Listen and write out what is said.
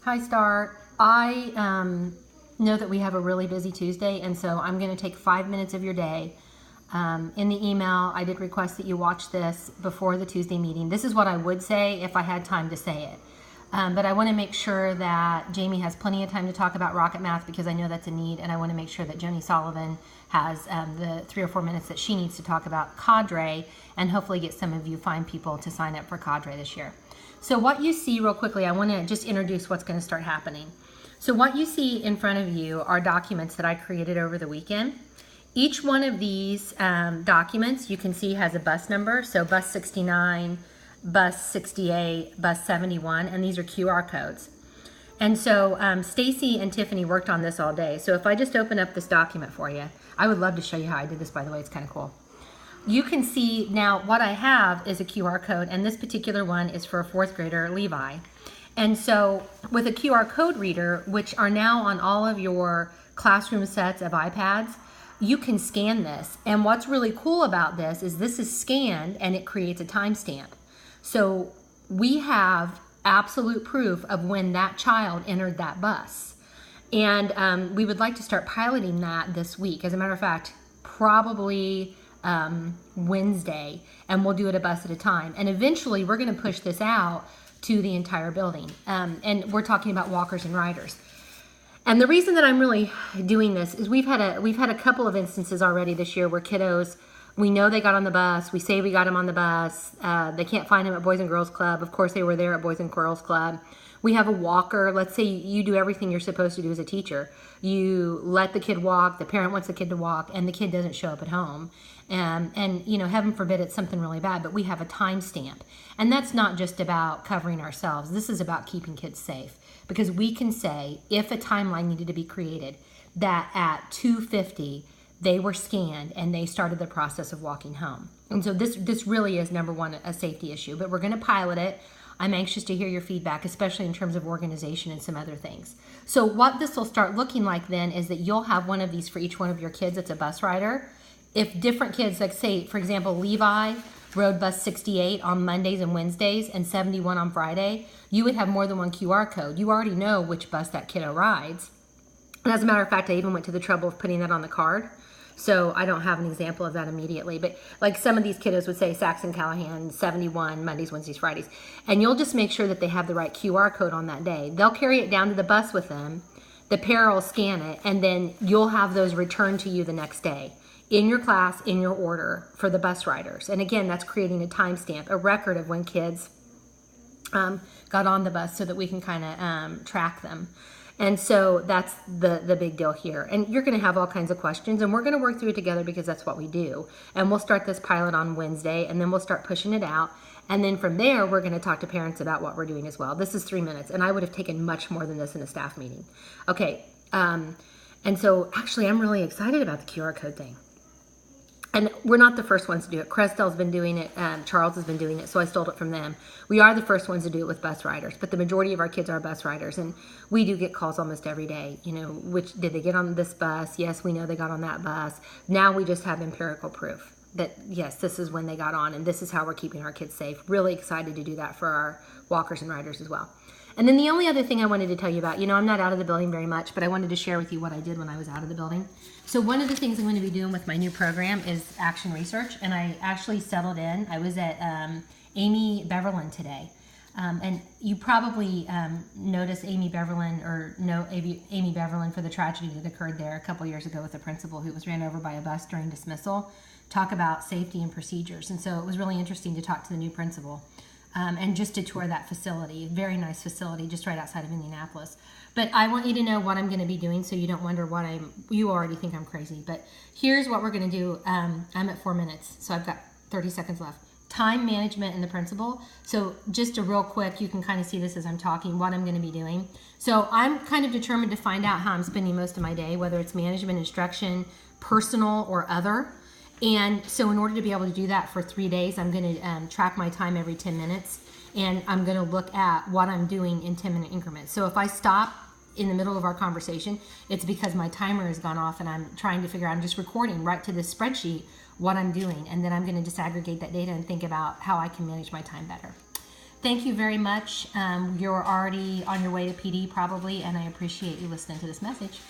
Hi, Star. I know that we have a really busy Tuesday, and so I'm going to take 5 minutes of your day. In the email, I did request that you watch this before the Tuesday meeting. This is what I would say if I had time to say it. But I want to make sure that Jamie has plenty of time to talk about rocket math because I know that's a need, and I want to make sure that Joni Sullivan has the 3 or 4 minutes that she needs to talk about Cadre, and hopefully get some of you fine people to sign up for Cadre this year. So what you see real quickly, I want to just introduce what's going to start happening. So what you see in front of you are documents that I created over the weekend. Each one of these documents you can see has a bus number. So bus 69, bus 68, bus 71, and these are QR codes. And so Stacy and Tiffany worked on this all day. So if I just open up this document for you, I would love to show you how I did this, by the way. It's kind of cool. You can see now what I have is a QR code, and this particular one is for a 4th grader, Levi. And so with a QR code reader, which are now on all of your classroom sets of iPads, you can scan this. And what's really cool about this is scanned and it creates a timestamp. So we have absolute proof of when that child entered that bus. And we would like to start piloting that this week. As a matter of fact, probably Wednesday, and we'll do it a bus at a time. And eventually we're going to push this out to the entire building. And we're talking about walkers and riders. And the reason that I'm really doing this is we've had a couple of instances already this year where kiddos, we know they got on the bus, we say we got them on the bus, they can't find them at Boys and Girls Club. Of course they were there at Boys and Girls Club. We have a walker. Let's say you do everything you're supposed to do as a teacher. You let the kid walk, the parent wants the kid to walk, and the kid doesn't show up at home. And you know, heaven forbid it's something really bad, but we have a timestamp. And that's not just about covering ourselves. This is about keeping kids safe. Because we can say, if a timeline needed to be created, that at 2:50, they were scanned and they started the process of walking home. And so this really is, number one, a safety issue. But we're going to pilot it. I'm anxious to hear your feedback, especially in terms of organization and some other things. So what this will start looking like then is that you'll have one of these for each one of your kids that's a bus rider. If different kids, like say, for example, Levi rode bus 68 on Mondays and Wednesdays and 71 on Friday, you would have more than one QR code. You already know which bus that kiddo rides. And as a matter of fact, I even went to the trouble of putting that on the card. So I don't have an example of that immediately, but like some of these kiddos would say Saxon Callahan, 71, Mondays, Wednesdays, Fridays. And you'll just make sure that they have the right QR code on that day. They'll carry it down to the bus with them. The parent will scan it, and then you'll have those returned to you the next day in your class, in your order for the bus riders. And again, that's creating a timestamp, a record of when kids got on the bus so that we can kind of track them. And so that's the big deal here. And you're going to have all kinds of questions, and we're going to work through it together because that's what we do. And we'll start this pilot on Wednesday, and then we'll start pushing it out. And then from there, we're going to talk to parents about what we're doing as well. This is 3 minutes, and I would have taken much more than this in a staff meeting. Okay, and so actually, I'm really excited about the QR code thing. And we're not the first ones to do it. Crestel's been doing it. Charles has been doing it, so I stole it from them. We are the first ones to do it with bus riders, but the majority of our kids are bus riders, and we do get calls almost every day. You know, which did they get on this bus? Yes, we know they got on that bus. Now we just have empirical proof that, yes, this is when they got on, and this is how we're keeping our kids safe. Really excited to do that for our walkers and riders as well. And then the only other thing I wanted to tell you about, you know, I'm not out of the building very much, but I wanted to share with you what I did when I was out of the building. So one of the things I'm going to be doing with my new program is action research, and I actually settled in. I was at Amy Beverlin today, and you probably noticed Amy Beverlin or know Amy Beverlin for the tragedy that occurred there a couple years ago with a principal who was ran over by a bus during dismissal. Talk about safety and procedures, and so it was really interesting to talk to the new principal. And just to tour that facility, very nice facility just right outside of Indianapolis. But I want you to know what I'm going to be doing so you don't wonder what you already think I'm crazy. But here's what we're going to do. I'm at 4 minutes, so I've got 30 seconds left. Time management and the principal. So just a real quick, you can kind of see this as I'm talking, what I'm going to be doing. So I'm kind of determined to find out how I'm spending most of my day, whether it's management, instruction, personal, or other. And so in order to be able to do that for 3 days, I'm going to track my time every 10 minutes. And I'm going to look at what I'm doing in 10-minute increments. So if I stop in the middle of our conversation, it's because my timer has gone off and I'm trying to figure out, I'm just recording right to this spreadsheet what I'm doing. And then I'm going to disaggregate that data and think about how I can manage my time better. thank you very much. You're already on your way to PD probably, and I appreciate you listening to this message.